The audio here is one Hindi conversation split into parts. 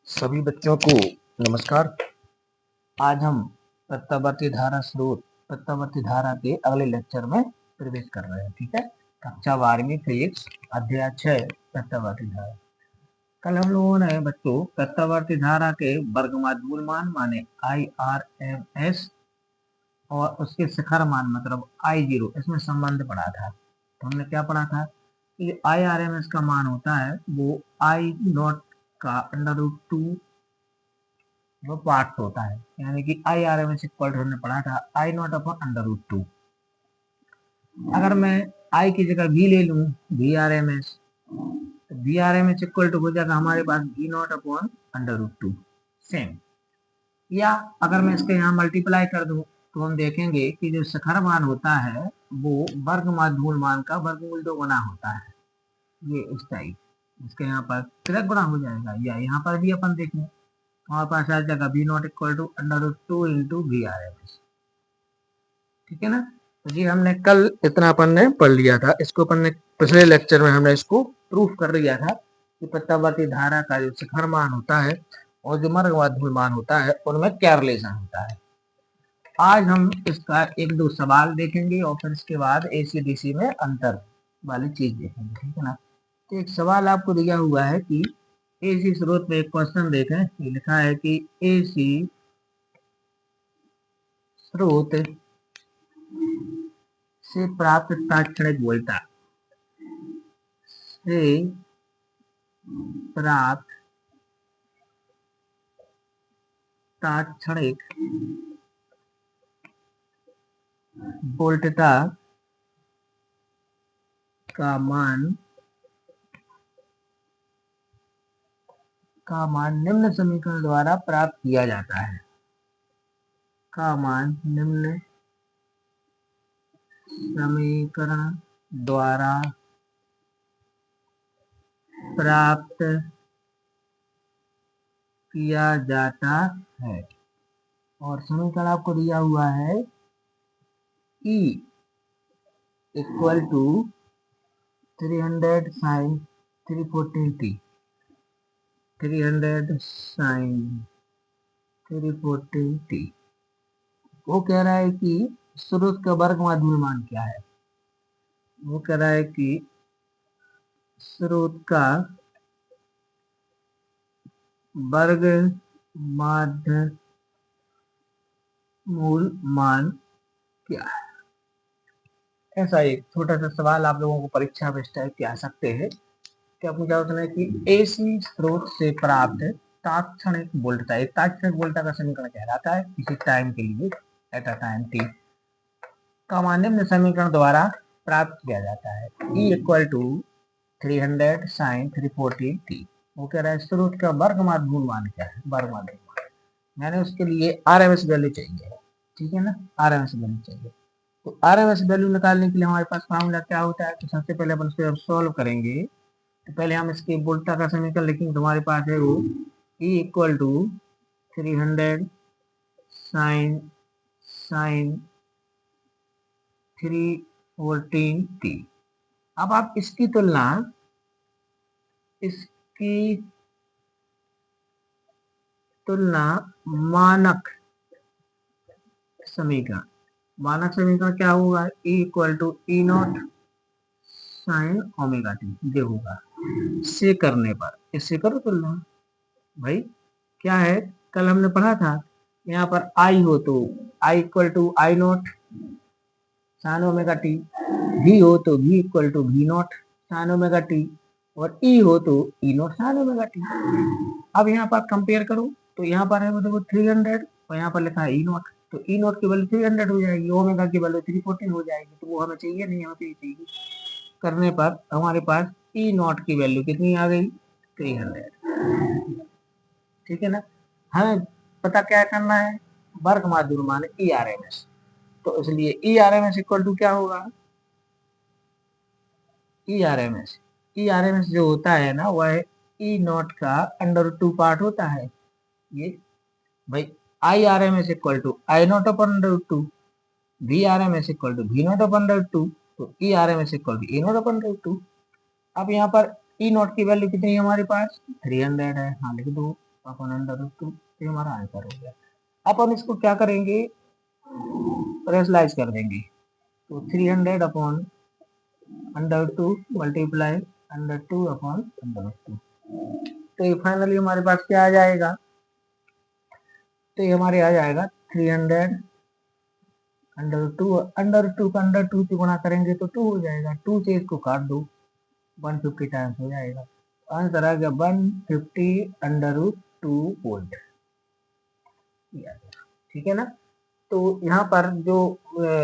सभी बच्चों को नमस्कार। आज हम प्रत्यावर्ती धारा स्रोत प्रत्यावर्ती धारा के अगले लेक्चर में प्रवेश कर रहे हैं। ठीक है, कक्षा 12वीं फिजिक्स अध्याय 6 प्रत्यावर्ती धारा। कल हम लोगों ने बच्चों प्रत्यावर्ती धारा के वर्गमूल मान माने IRMS और उसके शिखर मान मतलब I0 इसमें संबंध पढ़ा था। तो हमने क्या पढ़ा था कि IRMS का मान होता है वो I0 का √2 वो पार्ट होता है, यानी कि IRMS इक्वल हमने पढ़ा था I0 अपॉन √2। अगर मैं I की जगह V ले लूं VRMS, तो VRMS इक्वल टू हो जाएगा हमारे पास V0 अपॉन √2 सेम। या अगर मैं इसके यहाँ मल्टीप्लाई कर दूं तो हम देखेंगे कि जो शिखर मान होता है वो वर्गमूल मान का वर्गमूल 2 गुना होता है। ये इस टाइप इसके यहाँ पर तिरक गुणा हो जाएगा। या यहाँ पर भी अपन देखें हमारे पास आ जाएगा V0 equal to √2 into VRMS। ठीक है ना। तो जी हमने कल इतना अपन ने पढ़ लिया था। इसको अपन ने पिछले लेक्चर में हमने इसको प्रूफ कर लिया था कि प्रत्यावर्ती धारा का जो शिखर मान होता है और जो वर्गमूल मान होता है उनमें क्या रिलेशन होता है। आज हम इसका एक दो सवाल देखेंगे और फिर इसके बाद AC DC में अंतर वाली चीज देखेंगे। ठीक है ना। तो एक सवाल आपको दिया हुआ है कि AC स्रोत में एक क्वेश्चन देखें। ये लिखा है कि AC स्रोत से प्राप्त तात्क्षणिक वोल्टा से प्राप्त तात्क्षणिक वोल्टता का मान निम्न समीकरण द्वारा प्राप्त किया जाता है। का मान निम्न समीकरण द्वारा प्राप्त किया जाता है। और समीकरण आपको दिया हुआ है E equal to 300 sin 340t 300 sin 340t। वो कह रहा है कि स्रोत का वर्गमूल मान क्या है। वो कह रहा है कि स्रोत का वर्गमूल मान क्या है। ऐसा एक छोटा सा सवाल आप लोगों को परीक्षा में इस टाइप के आ सकते हैं कि आपको क्या होता है कि AC स्रोत से प्राप्त तात्क्षणिक वोल्टता, एक तात्क्षणिक वोल्टता का समीकरण कहलाता है किसी टाइम के लिए एट अ टाइम t का मान निम्न समीकरण द्वारा प्राप्त किया जाता है। E equal to 300 sin 340t। वो कह रहा है स्रोत का वर्गमूल मान क्या है। वर्गमूल मैंने उसके लिए RMS वैल्यू चाहिए। ठीक है ना, RMS वैल्यू चाहिए। तो RMS वैल्यू निकालने के लिए हमारे पास फार्मूला क्या होता है। तो सबसे पहले अपन उसको सॉल्व करेंगे तो पहले हम इसके वोल्टा का समीकरण लिखेंगे। तुम्हारे पास है वो E equal to 300 sin 314t। अब आप इसकी तुलना मानक समीकरण क्या होगा। E equal to E0 sin omega T ये होगा। से करने पर इससे करो तुलना भाई। क्या है कल हमने पढ़ा था यहाँ पर I हो तो I equal to I0 sin omega T, V हो तो V equal to V0 sin omega T और E हो तो E0 sin ओमेगा टी। अब यहाँ पर कंपेयर करो तो यहाँ पर है देखो 300 और यहाँ पर लिखा है E0। तो E0 की वैल्यू 300 हो जाएगी, ओमेगा की वैल्यू 314 हो जाएगी। तो वो हमें चाहिए नहीं, हमें चाहिए करने पर हमारे पास E0 की वैल्यू कितनी आ गई 300। ठीक है ना। हमें पता क्या करना है वर्गमूल मान ERMS। तो इसलिए ERMS इक्वल टू क्या होगा ERMS जो होता है ना वह E0 का √2 पार्ट होता है। ये भाई IRMS equal to I0 upon √2, VRMS equal to V0 upon √2, तो ERMS equal to E0 upon √2। अब यहाँ पर E0 की वैल्यू कितनी है हमारे पास 300 है। हाँ लिख दो अपॉन अंडर रूट 2, ये हमारा आंसर हो गया। अपन इसको क्या करेंगे, रेशनलाइज कर देंगे, तो 300 upon under 2 multiply under 2 upon under 2, तो ये फाइनली हमारे पास क्या आ जाएगा, तो ये हमारे आ जाएगा 300 अंडर टू का अंडर 2 से गुणा करेंगे तो 2 हो जाएगा, 2 से इसको काट दो, 150 टाइम्स हो जाएगा, आंसर आ गया 150 अंडर रूट 2 वोल्ट। ठीक है ना। तो यहाँ पर जो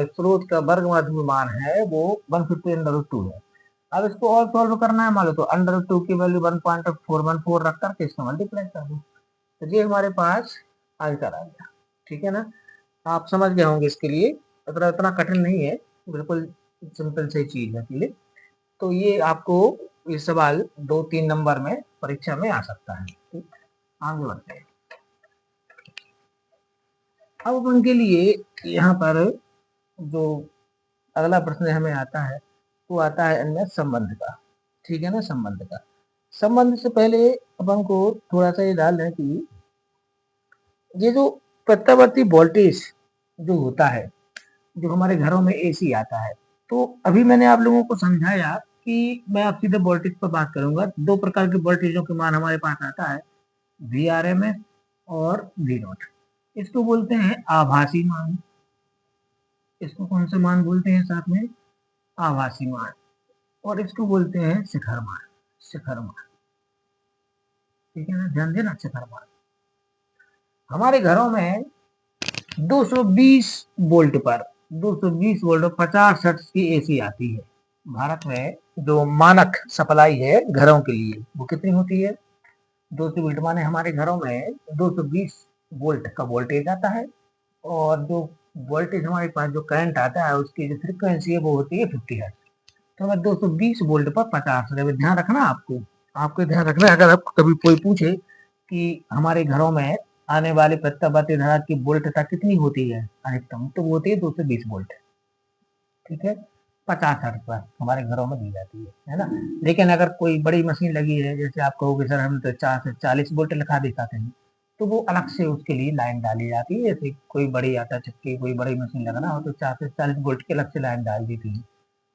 स्रोत का वर्ग मध्य मान है वो 150 अंडर रूट 2 है। अब इसको और सॉल्व करना है, मान लो तो अंडर रूट 2 की वैल्यू 1.414 रख करके इसको मल्टीप्लाई कर दो, तो ये हमारे पास आंसर आ गया। ठीक है ना, आप समझ गए होंगे इसके लिए, इतना कठिन नहीं है, बिल्कुल सिंपल सी चीज है के लिए। तो ये आपको ये सवाल 2-3 नंबर में परीक्षा में आ सकता है। ठीक, आगे बढ़ते हैं। अब उनके लिए यहाँ पर जो अगला प्रश्न हमें आता है वो आता है अन्य संबंध का। ठीक है ना, संबंध का। संबंध से पहले अपन को थोड़ा सा ये डाल दें कि ये जो प्रत्यावर्ती वोल्टेज जो होता है, जो हमारे घरों में एसी आता है, तो अभी मैंने आप लोगों को समझाया कि मैं आप सीधे वोल्टेज पर बात करूंगा। दो प्रकार के वोल्टेजों के मान हमारे पास आता है, VRMS और V0। इसको बोलते हैं आभासी मान, इसको कौन से मान बोलते हैं साथ में, आभासी मान, और इसको बोलते हैं शिखर मान, शिखर मान। ठीक है ना, ध्यान देना, शिखर मान। हमारे घरों में 220 वोल्ट पर 220 वोल्ट 50 हर्ट्ज की एसी आती है। भारत में जो मानक सप्लाई है घरों के लिए वो कितनी होती है, 200 वोल्ट, माने हमारे घरों में 220 वोल्ट का वोल्टेज आता है, और जो वोल्टेज हमारे पास जो करंट आता है उसकी जो फ्रीक्वेंसी है वो होती है 50 हर्ट्ज। तो मैं 220 वोल्ट पर 50 हर्ट्ज, ध्यान रखना आपको, आपको ध्यान रखना है। अगर आप कभी कोई पूछे कि हमारे घरों में आने वाली प्रत्यावर्ती धारा की वोल्टता कितनी होती है अधिकतम, तो वो होती है 220 वोल्ट। ठीक है, 50 हर्ट्ज पर हमारे घरों में दी जाती है ना। लेकिन अगर कोई बड़ी मशीन लगी है, जैसे आप कहोगे सर हम तो 4 से 40 वोल्ट लिखा दिखाते हैं, तो वो अलग से उसके लिए लाइन डाली जाती है। जैसे कोई बड़ी आटा चक्की, कोई बड़ी मशीन लगाना हो तो 4 से 40 वोल्ट की अलग से लाइन डाल देती है,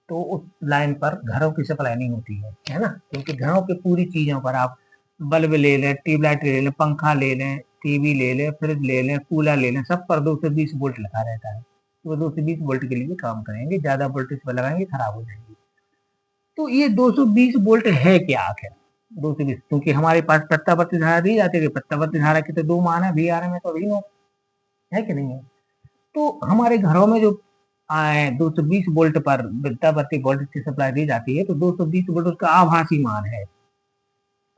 तो उस लाइन पर घरों की सप्लाई नहीं होती है ना। क्योंकि घरों की पूरी चीजों पर आप बल्ब ले लें, ट्यूबलाइट ले लें, पंखा ले लें, टीवी ले लें, फ्रिज ले लें, कूलर ले लें, सब पर 220 वोल्ट लिखा रहता है। तो 220 वोल्ट के लिए काम करेंगे, ज्यादा वोल्टेज पर लगाएंगे खराब हो जाएंगे। तो ये 220 वोल्ट है क्या आखिर, 220, क्योंकि हमारे पास प्रत्यावर्ती धारा दी जाती है, प्रत्यावर्ती धारा के तो दो मान है, VRMS और V0, है कि नहीं है। तो हमारे घरों में जो 220 वोल्ट पर प्रत्यावर्ती वोल्टेज की सप्लाई दी जाती है, तो 220 वोल्ट उसका आभासी मान है,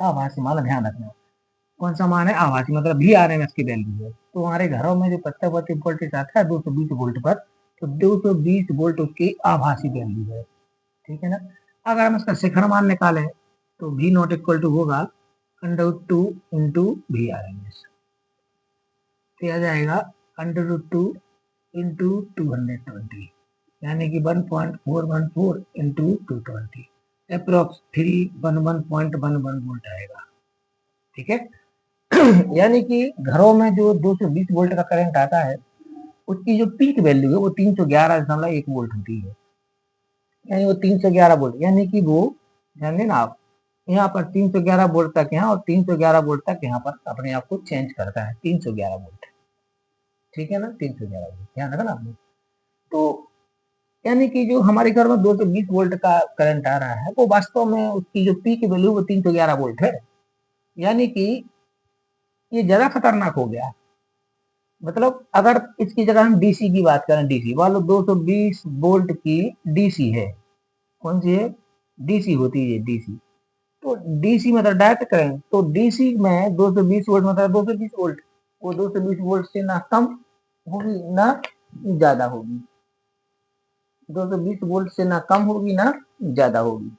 आभासी मान, ध्यान रखना कौन सा मान है, आभासी, मतलब VRMS की वैल्यू है। तो हमारे घरों में जो प्रत्यावर्ती वोल्टेज आता है 220 वोल्ट पर, तो 220 वोल्ट उसकी आभासी वैल्यू है। ठीक है ना। अगर हम इसका शिखर मान निकालें तो V0 इक्वल टू होगा √2 इंटू VRMS, तो आ जाएगा √2 इंटू 220, यानी कि 1.414 इंटू 220, अप्रोक्स 311.11 वोल्ट आएगा। ठीक है। यानी कि घरों में जो 220 वोल्ट का करंट आता है उसकी जो पीक वैल्यू है वो 311.1 वोल्ट होती है, यानी वो 311 वोल्ट, यानी कि वो ध्यान देना आप, यहाँ पर 311 वोल्ट तक यहाँ और 311 वोल्ट तक यहाँ पर अपने आप को चेंज करता है, 311 वोल्ट। ठीक है ना, 311 वोल्ट, ध्यान रखना आपने। तो यानी कि जो हमारे घर में 220 वोल्ट का करंट आ रहा है वो वास्तव में उसकी जो पीक वैल्यू वो 311 वोल्ट है, यानी कि ये ज्यादा खतरनाक हो गया। मतलब अगर इसकी जगह हम डीसी की बात करें, डीसी मान लो 220 वोल्ट की डीसी है, कौन सी है, डीसी होती है डीसी। तो डीसी मतलब डायरेक्ट करेंट, तो डीसी में 220 वोल्ट मतलब 220 वोल्ट, वो 220 वोल्ट से ना कम होगी ना ज्यादा होगी, 220 वोल्ट से ना कम होगी ना ज्यादा होगी।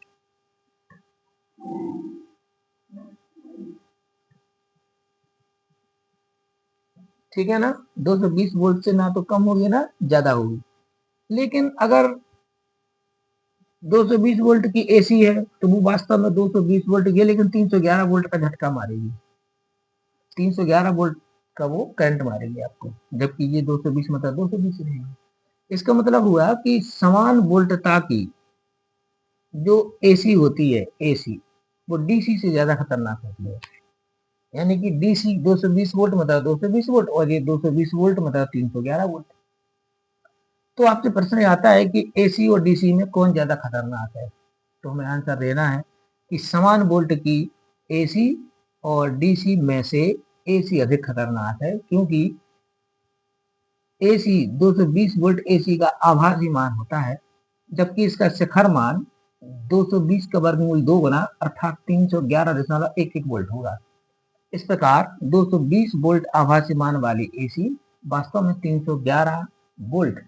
ठीक है ना, 220 वोल्ट से ना तो कम होगी ना ज्यादा होगी। लेकिन अगर 220 वोल्ट की एसी है तो वो वास्तव में 220 वोल्ट की है, लेकिन 311 वोल्ट का झटका मारेगी। 311 वोल्ट का वो करंट मारेगी आपको, जबकि ये 220 मतलब 220 रहेगी। इसका मतलब हुआ कि समान वोल्टता की जो एसी होती है, एसी वो डीसी से ज्यादा खतरनाक होती है। यानी कि डीसी 220 वोल्ट मतलब 220 वोल्ट और ये 220 वोल्ट मतलब 311 वोल्ट। तो आपसे प्रश्न आता है कि एसी और डीसी में कौन ज्यादा खतरनाक है, तो हमें आंसर देना है कि समान वोल्ट की एसी और डीसी में से एसी अधिक खतरनाक है, क्योंकि एसी 220 वोल्ट एसी का आभासी मान होता है, जबकि इसका शिखर मान 220 का वर्गमूल 2 गुना अर्थात 311.11 वोल्ट होगा। इस प्रकार 220 वोल्ट आभासी मान वाली एसी वास्तव में 311 वोल्ट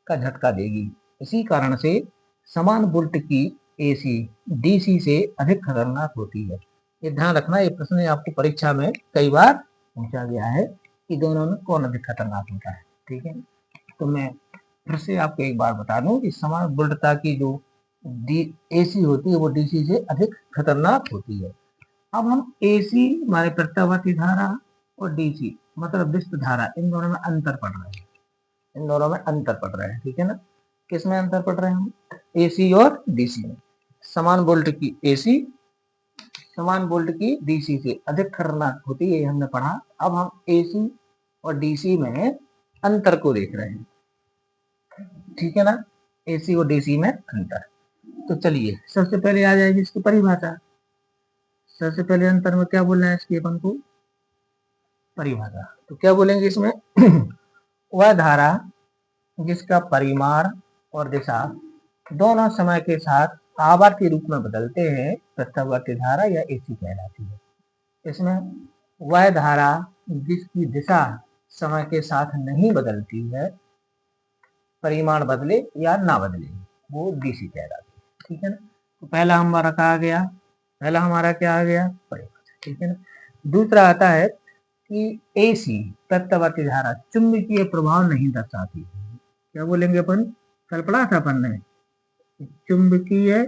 का झटका देगी। इसी कारण से समान वोल्ट की एसी डीसी से अधिक खतरनाक होती है। ये ध्यान रखना, ये प्रश्न आपको परीक्षा में कई बार पूछा गया है कि दोनों में कौन अधिक खतरनाक होता है। ठीक है, तो मैं फिर से आपको एक बार बता दूं कि समान वोल्टता की जो एसी होती है वो डीसी से अधिक खतरनाक होती है। अब हम एसी माने प्रत्यावर्ती धारा और डीसी मतलब विस्प धारा, इन दोनों में अंतर पढ़ रहे हैं। इन दोनों में अंतर पढ़ रहे हैं, ठीक है ना। किस में अंतर पढ़ रहे हैं हम? एसी और डीसी में। समान वोल्ट की एसी समान वोल्ट की डीसी से अधिक खतरनाक होती है, ये हमने पढ़ा। अब हम एसी और डीसी में अंतर को देख रहे हैं, ठीक है ना। एसी और डीसी में अंतर। तो चलिए सबसे पहले आ जाएगी इसकी परिभाषा। सबसे पहले अंतर में क्या बोलना है इसकी अपन को? परिभाषा। तो क्या बोलेंगे इसमें? वह धारा जिसका परिमाण और दिशा दोनों समय के साथ आवर्ती रूप में बदलते हैं प्रत्यावर्ती धारा या एसी कहलाती है। इसमें वह धारा जिसकी दिशा समय के साथ नहीं बदलती है, परिमाण बदले या ना बदले, वो डीसी कहलाती है, ठीक है ना। तो पहला हमारा क्या आ गया? पहला हमारा क्या आ गया? परिभाषा, ठीक है ना। दूसरा आता है कि एसी प्रत्यावर्ती धारा चुंबकीय प्रभाव नहीं दर्शाती। क्या बोलेंगे अपन? कल पढ़ा था अपन ने, चुंबकीय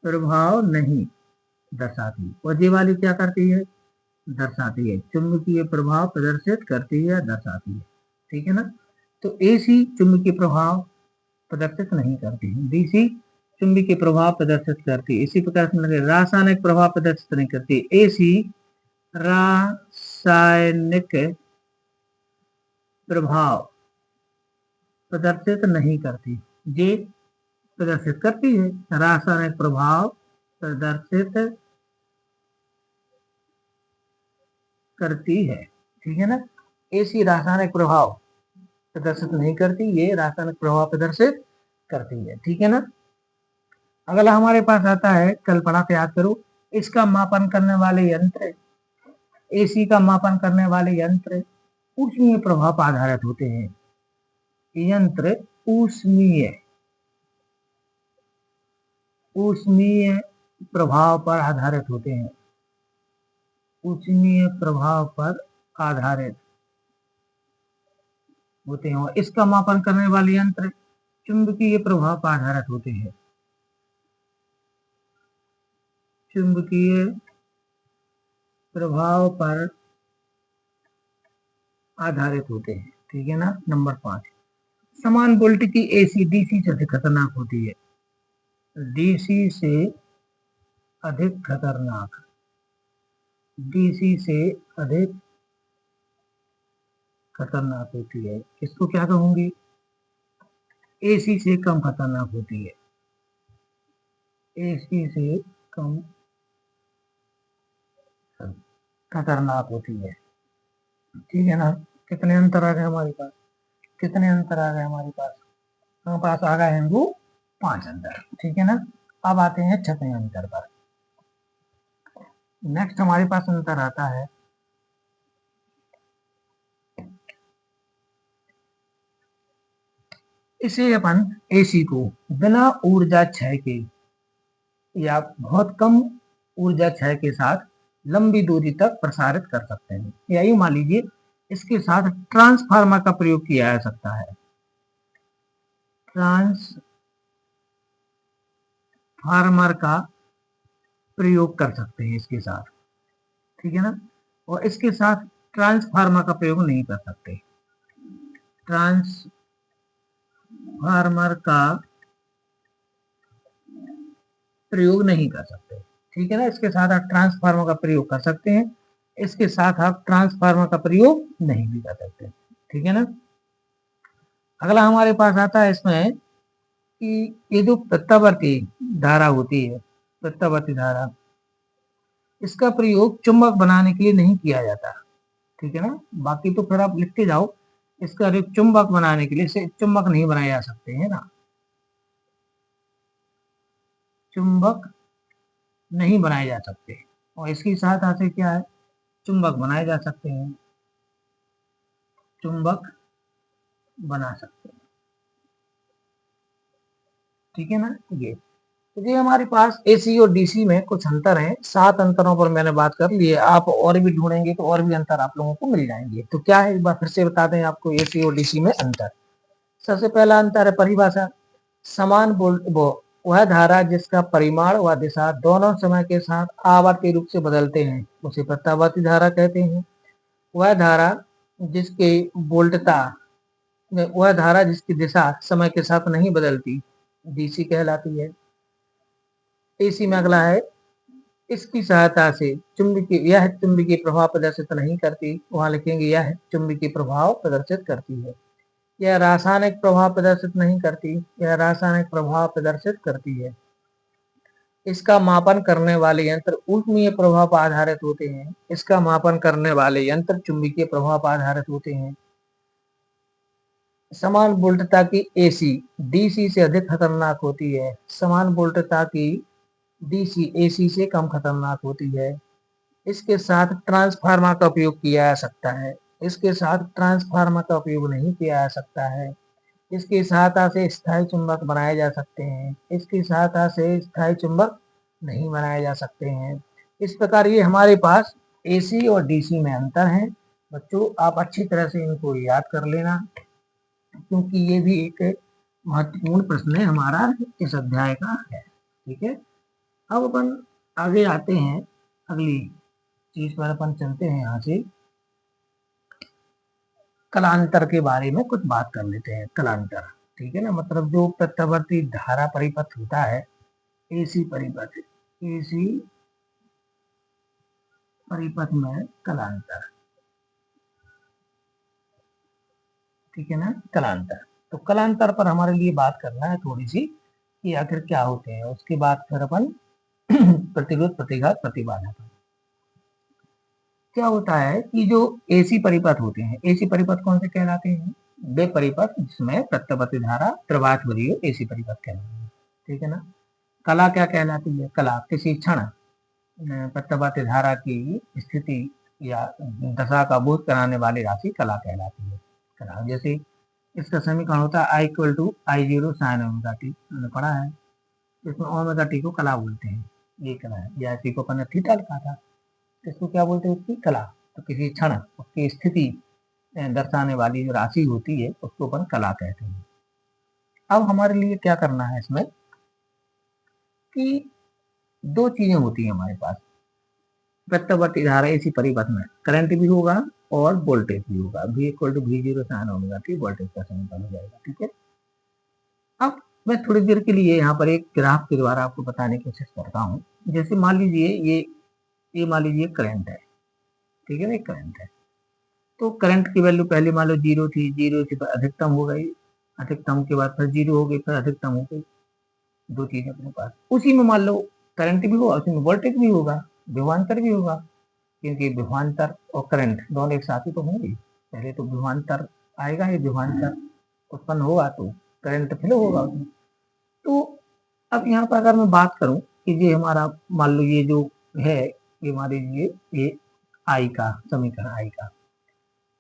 प्रभाव नहीं दर्शाती, और ये वाली क्या करती है? दर्शाती है। चुंबकीय प्रभाव प्रदर्शित करती है, दर्शाती है, ठीक है ना। तो एसी चुंबकीय प्रभाव प्रदर्शित नहीं करती है, डीसी चुंबकीय प्रभाव प्रदर्शित करती है। इसी प्रकार से रासायनिक प्रभाव प्रदर्शित नहीं करती। एसी रासायनिक प्रभाव प्रदर्शित नहीं करती, ये प्रदर्शित करती है। रासायनिक प्रभाव प्रदर्शित करती है, ठीक है ना। एसी रासायनिक प्रभाव प्रदर्शित नहीं करती, ये रासायनिक प्रभाव प्रदर्शित करती है, ठीक है ना। अगला हमारे पास आता है, कल्पना से याद करो, इसका मापन करने वाले यंत्र, एसी का मापन करने वाले यंत्र ऊष्मीय प्रभाव पर आधारित होते हैं। यंत्र ऊष्मीय ऊष्मीय प्रभाव पर आधारित होते हैं। ऊष्मीय प्रभाव पर आधारित होते हैं, और इसका मापन करने वाले यंत्र चुंबकीय प्रभाव पर आधारित होते हैं। चुंबकीय प्रभाव पर आधारित होते हैं, ठीक है ना। नंबर 5, समान वोल्ट की एसी डीसी से अधिक खतरनाक होती है। डीसी से अधिक खतरनाक, डीसी से अधिक खतरनाक होती है। इसको क्या कहूंगी? एसी से कम खतरनाक होती है। एसी से कम खतरनाक होती है, ठीक है ना। कितने अंतर आ गए हमारे पास? कितने अंतर आ गए हमारे पास? हमारे पास आ गए हैं वो 5 अंतर, ठीक है ना। अब आते हैं 6वें अंतर पर। नेक्स्ट हमारे पास अंतर आता है इसे अपन एसी को बिना ऊर्जा क्षय के या बहुत कम ऊर्जा क्षय के साथ लंबी दूरी तक प्रसारित कर सकते हैं, या यूं मान लीजिए इसके साथ ट्रांसफार्मर का प्रयोग किया जा सकता है। ट्रांसफार्मर का प्रयोग कर सकते हैं इसके साथ, ठीक है ना। और इसके साथ ट्रांसफार्मर का प्रयोग नहीं कर सकते, ट्रांसफार्मर का प्रयोग नहीं कर सकते, ठीक है ना। इसके साथ आप ट्रांसफार्मर का प्रयोग कर सकते हैं, इसके साथ आप ट्रांसफार्मर का प्रयोग नहीं भी कर सकते, ठीक है ना। अगला हमारे पास आता है इसमें कि ये जो प्रत्यावर्ती धारा होती है, प्रत्यावर्ती धारा, इसका प्रयोग चुंबक बनाने के लिए नहीं किया जाता, ठीक है ना। बाकी तो फिर आप लिखते जाओ, इसका प्रयोग चुंबक बनाने के लिए, से चुंबक नहीं बनाए जा सकते हैं ना, चुंबक नहीं बनाए जा सकते। और इसकी सहायता से क्या है, चुंबक बनाए जा सकते हैं, चुंबक बना सकते हैं, ठीक है ना। ये हमारे पास एसी और डीसी में कुछ अंतर हैं, 7 अंतरों पर मैंने बात कर ली है। आप और भी ढूंढेंगे तो और भी अंतर आप लोगों को मिल जाएंगे। तो क्या है, एक बार फिर से बता दें आपको एसी और डीसी में अंतर। सबसे पहला अंतर है परिभाषा। समान वह धारा जिसका परिमाण व दिशा दोनों समय के साथ आवर्ती रूप से बदलते हैं उसे प्रत्यावर्ती धारा कहते हैं। वह धारा जिसकी वोल्टता वह धारा जिसकी दिशा समय के साथ नहीं बदलती डीसी कहलाती है। एसी में अगला है, इसकी सहायता से यह चुंबकीय प्रभाव प्रदर्शित नहीं करती, वहां लिखेंगे यह चुंबकीय प्रभाव प्रदर्शित करती है। यह रासायनिक प्रभाव प्रदर्शित नहीं करती, यह रासायनिक प्रभाव प्रदर्शित करती है। इसका मापन करने वाले यंत्र ऊष्मीय प्रभाव पर आधारित होते हैं, इसका मापन करने वाले यंत्र चुंबकीय प्रभाव पर आधारित होते हैं। समान वोल्टता की एसी डीसी से अधिक खतरनाक होती है, समान वोल्टता की डीसी एसी से कम खतरनाक होती है। इसके साथ ट्रांसफार्मर का उपयोग किया जा सकता है, इसके साथ ट्रांसफार्मर का उपयोग नहीं किया जा सकता है। इसकी सहायता से स्थायी चुंबक बनाए जा सकते हैं, इसकी सहायता से स्थायी चुंबक नहीं बनाए जा सकते हैं। इस प्रकार ये हमारे पास एसी और डीसी में अंतर है। बच्चों आप अच्छी तरह से इनको याद कर लेना, क्योंकि ये भी एक महत्वपूर्ण प्रश्न है हमारा इस अध्याय का है, ठीक है। अब अपन आगे आते हैं, अगली चीज पर अपन चलते हैं। यहाँ से कलांतर के बारे में कुछ बात कर लेते हैं। कलांतर, ठीक है ना, मतलब जो प्रत्यावर्ती धारा परिपथ होता है, एसी परिपथ, एसी परिपथ में कलांतर, ठीक है ना, कलांतर। तो कलांतर पर हमारे लिए बात करना है थोड़ी सी कि आखिर क्या होते हैं, उसके बाद फिर अपन प्रतिरोध प्रतिघात प्रतिबाधा। क्या होता है कि जो एसी परिपथ होते हैं, एसी परिपथ कौन से कहलाते हैं, वे परिपथ जिसमें प्रत्यावर्ती धारा प्रवाहित हो रही है एसी परिपथ कहलाते हैं, ठीक है ना। कला क्या कहलाती है, कला किसी क्षण प्रत्यावर्ती धारा की स्थिति या दशा का बोध कराने वाली राशि कला कहलाती है। कला जैसे इसका समीकरण होता है I equal to I zero sine omega t, हमने पढ़ा है। इसमें ओमेगा टी को कला बोलते हैं, ये कला है। या इसी को अपन ने थीटा लिखा था, इसको क्या बोलते हैं, उसकी कला। तो किसी क्षण उसकी स्थिति दर्शाने वाली जो राशि होती है उसको अपन कला कहते हैं। अब हमारे लिए क्या करना है इसमें कि दो चीजें होती है हमारे पास। प्रत्यावर्ती धारा इसी परिपथ में करंट भी होगा और वोल्टेज भी होगा, V equal to V zero sine omega T voltage का समीकरण हो जाएगा, ठीक है। अब मैं थोड़ी देर के लिए यहाँ पर एक ग्राफ के द्वारा आपको बताने की कोशिश करता हूँ। जैसे मान लीजिए ये मान लीजिए करंट है, ठीक है ना, करंट है। तो करंट की वैल्यू पहले मान लो जीरो थी, जीरो से अधिकतम हो गई, अधिकतम के बाद फिर जीरो हो गई, फिर अधिकतम हो गई। दो चीजें अपने पास, उसी में मान लो करंट भी होगा, उसी में वोल्टेज भी होगा, विभवांतर भी होगा, क्योंकि विभवांतर और करंट दोनों एक साथ ही तो होंगे। पहले तो विभवांतर आएगा, ये विभवांतर उत्पन्न होगा तो करंट फ्लो होगा उसमें। तो अब यहाँ पर अगर मैं बात करूं कि ये हमारा मान लो ये जो है, ये मान लीजिए ये आई का समीकरण, आई का।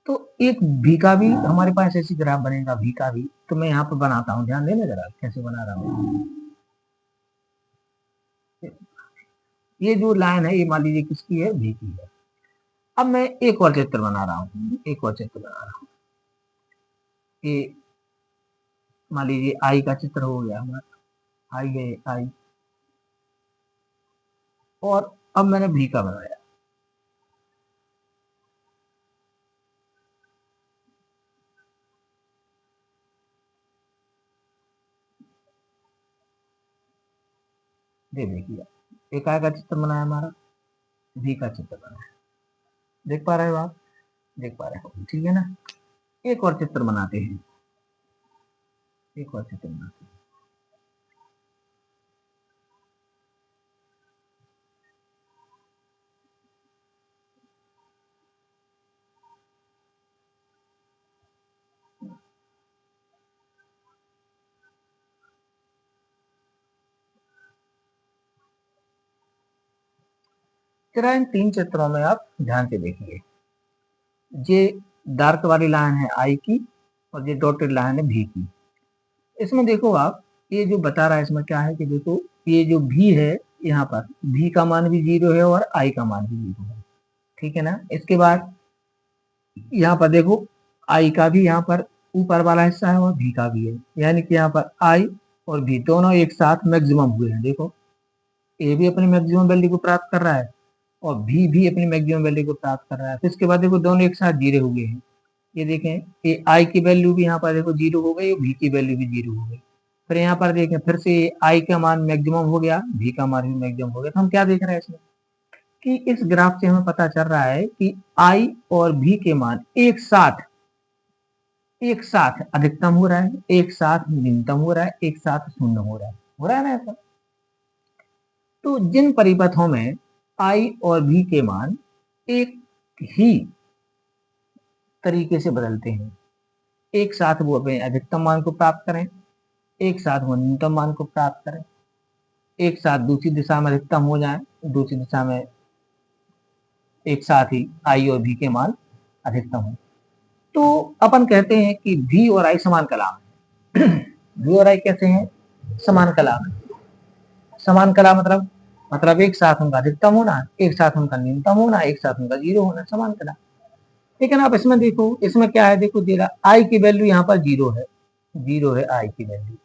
तो एक भी का भी हमारे पास ऐसी ग्राफ बनेगा, भी का भी। तो मैं यहाँ पर बनाता हूँ, ध्यान देना जरा कैसे बना रहा हूँ। ये जो लाइन है ये मान लीजिए किसकी है, भी की है। अब मैं एक और चित्र बना रहा हूँ, एक और चित्र बना रहा हूँ। ये मान लीजिए आई का चित्र हो गया हमारा, आई है आई, और अब मैंने भी का बनाया। देखिए एक काय का चित्र बनाया हमारा, V का चित्र बनाया, देख पा रहे हो आप, देख पा रहे हो, ठीक है ना। एक और चित्र बनाते हैं, एक और चित्र बनाते हैं। जरा इन 3 चित्रों में आप ध्यान से देखिए, ये डार्क वाली लाइन है I की और ये डॉटेड लाइन है V की। इसमें देखो आप, ये जो बता रहा है इसमें क्या है कि देखो ये जो V है, यहाँ पर V का मान भी 0 है और I का मान भी 0 है, ठीक है ना। इसके बाद यहाँ पर देखो I का भी यहाँ पर ऊपर वाला हिस्सा है और V का भी है, यानी कि यहाँ पर I और V दोनों एक साथ मैक्सिमम हुए हैं। देखो A भी अपनी मैक्सिमम वैल्यू को प्राप्त कर रहा है और V भी अपनी मैक्सिमम वैल्यू को प्राप्त कर रहा है। फिर इसके बाद देखो दोनों एक साथ जीरो हुए हैं, ये देखें ये I की वैल्यू भी यहाँ पर देखो जीरो हो गई और V की वैल्यू भी जीरो हो गई। फिर यहाँ पर देखें फिर से I का मान मैक्सिमम हो गया, V का मान भी मैक्सिमम हो गया। तो हम क्या देख रहे हैं इसमें कि इस ग्राफ से हमें पता चल रहा है कि I और V के मान एक साथ अधिकतम हो रहा है, एक साथ न्यूनतम हो रहा है, एक साथ शून्य हो रहा है ना ऐसा। तो जिन परिपथों में I और V के मान एक ही तरीके से बदलते हैं, एक साथ वो अपने अधिकतम मान को प्राप्त करें, एक साथ वो न्यूनतम मान को प्राप्त करें, एक साथ दूसरी दिशा में अधिकतम हो जाए, दूसरी दिशा में एक साथ ही I और V के मान अधिकतम हो, तो अपन कहते हैं कि V और I समान कलाम है। V और I कैसे हैं? समान कलाम है। समान कलाम मतलब एक साथ उनका अधिकतम होना, एक साथ उनका न्यूनतम होना, एक साथ उनका 0 होना, समान कलाम। लेकिन आप इसमें देखो, इसमें क्या है, देखो जरा I की वैल्यू यहाँ पर 0 है, 0 है I की वैल्यू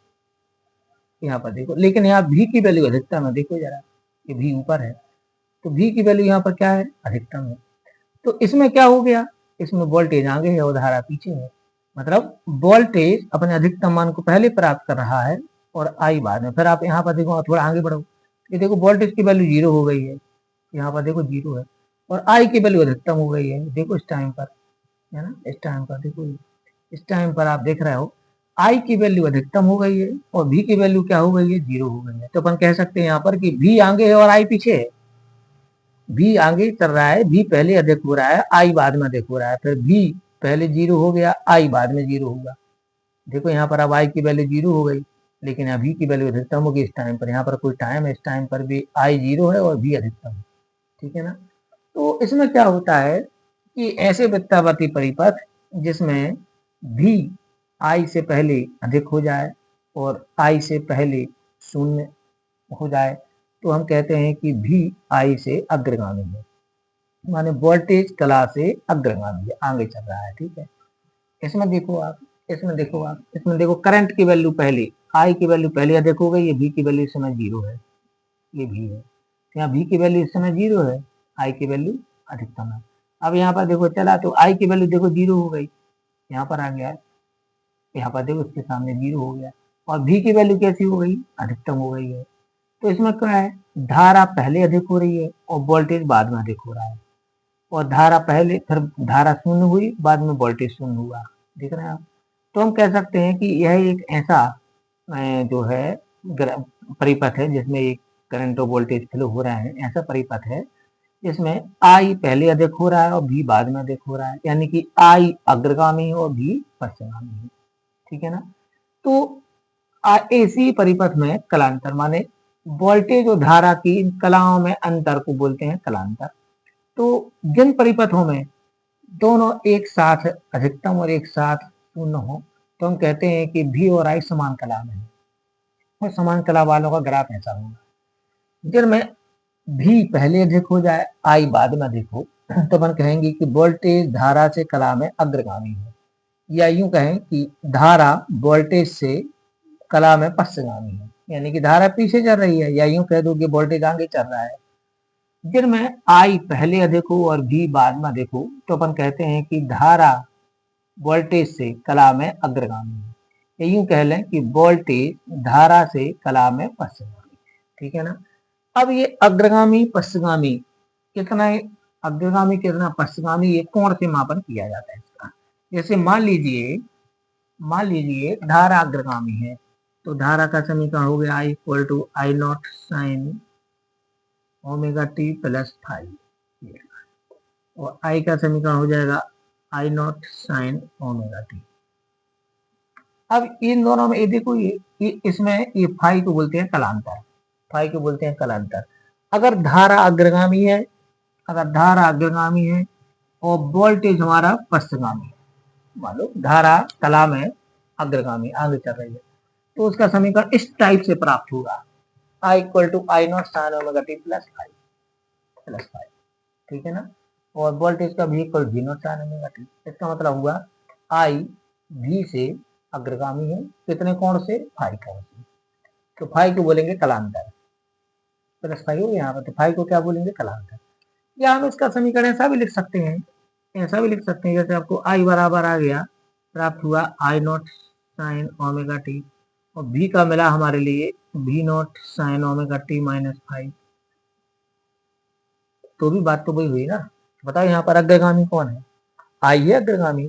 यहाँ पर देखो, लेकिन यहाँ V की वैल्यू अधिकतम है। देखो जरा कि V ऊपर है तो V की वैल्यू यहाँ पर क्या है, अधिकतम है। तो इसमें क्या हो गया, इसमें वोल्टेज आगे है और धारा पीछे है, मतलब वोल्टेज अपने अधिकतम मान को पहले प्राप्त कर रहा है और I बाद में। फिर आप यहाँ पर देखो, थोड़ा आगे बढ़ो, ये देखो वोल्टेज की वैल्यू 0 हो गई है, यहाँ पर देखो 0 है और I की वैल्यू अधिकतम हो गई है। देखो इस टाइम पर, है ना, इस टाइम पर देखो, इस टाइम पर आप देख रहे हो I की वैल्यू अधिकतम हो गई है और V की वैल्यू क्या हो गई है, 0 हो गई है। तो अपन कह सकते हैं यहाँ पर कि V आगे है और I पीछे है। V आगे चल रहा है, V पहले अधिक हो रहा है, I बाद में अधिक हो रहा है, फिर V पहले 0 हो गया, I बाद में 0 होगा। देखो यहाँ पर अब I की वैल्यू 0 हो गई, लेकिन यहाँ V की वैल्यू अधिकतम होगी इस टाइम पर। यहाँ पर कोई टाइम है, इस टाइम पर भी I 0 है और V अधिकतम है, ठीक है ना। तो इसमें क्या होता है कि ऐसे वृत्तावर्ती परिपथ जिसमें V I से पहले अधिक हो जाए और I से पहले शून्य हो जाए, तो हम कहते हैं कि V I से अग्रगामी है, माने वोल्टेज कला से अग्रगामी है, आगे चल रहा है, ठीक है। इसमें देखो आप, इसमें देखो करंट की वैल्यू पहले, I की वैल्यू पहले अधिक हो गई है, V की वैल्यू इस समय 0 है, ये V है। यहाँ V की वैल्यू इस समय 0 है, I की वैल्यू अधिकतम है। अब यहाँ पर देखो चला तो I की वैल्यू देखो 0 हो गई, यहाँ पर आ गया, यहाँ पर देखो इसके सामने 0 हो गया और V की वैल्यू कैसी हो गई, अधिकतम हो गई है। तो इसमें क्या है, धारा पहले अधिक हो रही है और वोल्टेज बाद में अधिक हो रहा है, और धारा पहले, फिर धारा शून्य हुई, बाद में वोल्टेज शून्य हुआ, देख रहे हैं आप। तो हम कह सकते हैं कि यह एक ऐसा जो है परिपथ है जिसमें एक करंट और वोल्टेज फ्लो हो रहा है, ऐसा परिपथ है जिसमें I पहले अधिक हो रहा है और V बाद में अधिक हो रहा है, यानी कि I अग्रगामी है और V पश्चिमगामी है, ठीक है ना। तो ऐसी परिपथ में कलांतर माने वोल्टेज और धारा की इन कलाओं में अंतर को बोलते हैं कलांतर। तो जिन परिपथों में दोनों एक साथ अधिकतम और एक साथ शून्य हो, तो हम कहते हैं कि V और I समान कला में है, और समान कला वालों का ग्राफ ऐसा होगा। जिनमें V पहले अधिक हो जाए, I बाद में अधिक हो, तो अपन कहेंगे कि वोल्टेज धारा से कला में अग्रगामी है, या यूं कहें कि धारा वोल्टेज से कला में पश्चिमगामी है, यानी कि धारा पीछे चल रही है, या यूं कह दो कि वोल्टेज आगे चल रहा है। जिनमें I पहले अधिक हो और V बाद में अधिक हो, तो अपन कहते हैं कि धारा वोल्टेज से कला में अग्रगामी है, या यूं कह लें कि वोल्टेज धारा से कला में पश्चिमगामी है, ठीक है ना। अब ये अग्रगामी पश्चगामी कितना है, अग्रगामी कितना पश्चगामी, ये कोण से मापन किया जाता है इसका। जैसे मान लीजिए धारा अग्रगामी है, तो धारा का समीकरण हो गया I equal to I not sine omega T plus five, और I का समीकरण हो जाएगा I not sine omega T. अब इन दोनों में ये देखो, ये इसमें ये फाई को बोलते हैं कलांतर, फाई को बोलते हैं कलांतर। अगर धारा अग्रगामी है, और वोल्टेज हमारा पश्चगामी है, मान लो धारा कला में अग्रगामी आगे चल रही है, तो उसका समीकरण इस टाइप से प्राप्त होगा, I equal to I not sine omega T plus five, ठीक है ना। और वोल्टेज का भी equal V not sine omega T. इसका मतलब हुआ I V से अग्रगामी है, कितने कोण से, फाई कोण से, तो फाई को बोलेंगे कलांतर, प्लस फाई हो गया यहाँ पर, तो फाई को क्या बोलेंगे, कलांतर। या हम इसका समीकरण ऐसा भी लिख सकते हैं, जैसे आपको I बराबर आ गया, प्राप्त हुआ I not sine omega T, और V का मिला हमारे लिए V not sine omega T minus five, तो भी बात तो वही हुई ना। बताओ यहाँ पर अग्रगामी कौन है, I है अग्रगामी,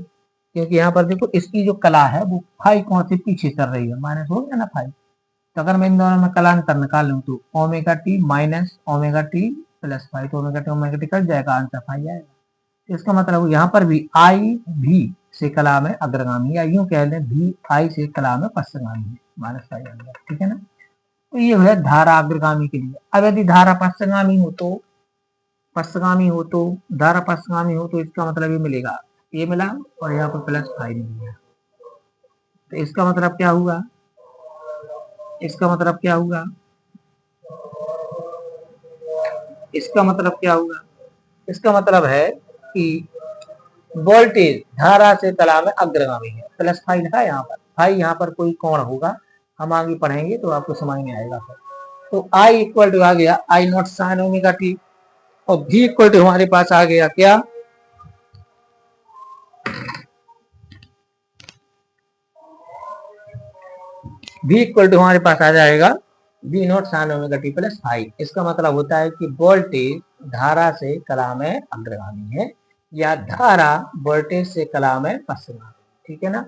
क्योंकि यहाँ पर देखो इसकी जो कला है वो फाई कोण से पीछे चल रही है, माइनस हो गया ना फाई। तो अगर मैं इन दोनों में कलांतर निकाल लूँ तो omega T minus omega T plus five, तो ओमेगा टी कट जाएगा, आंसर फाई आएगा। तो इसका मतलब यहाँ पर भी आई भी से कला में अग्रगामी, या यूं कह लें भी आई से कला में पश्चगामी है, माइनस फाइव आ गया, ठीक है ना। तो ये है धारा अग्रगामी के लिए। अब यदि धारा पश्चगामी हो तो धारा पश्चगामी हो तो इसका मतलब ये मिलेगा, ये मिला और यहाँ पर प्लस फाइव मिल गया, तो इसका मतलब क्या हुआ, इसका मतलब क्या हुआ, इसका मतलब है कि वोल्टेज धारा से कला में अग्रगामी है, प्लस फाइव लिखा है यहाँ पर, फाइव यहाँ पर कोई कोण होगा, हम आगे पढ़ेंगे तो आपको समझ में आएगा। तो आई इक्वल टू आ गया आई नॉट साइन ओमेगा टी, और भी इक्वल टू हमारे पास आ गया क्या, भी इक्वल टू हमारे पास आ जाएगा V not sine omega T plus five. इसका मतलब होता है कि वोल्टेज धारा से कला में अग्रगामी है, या धारा वोल्टेज से कला में पश्चगामी, ठीक है ना।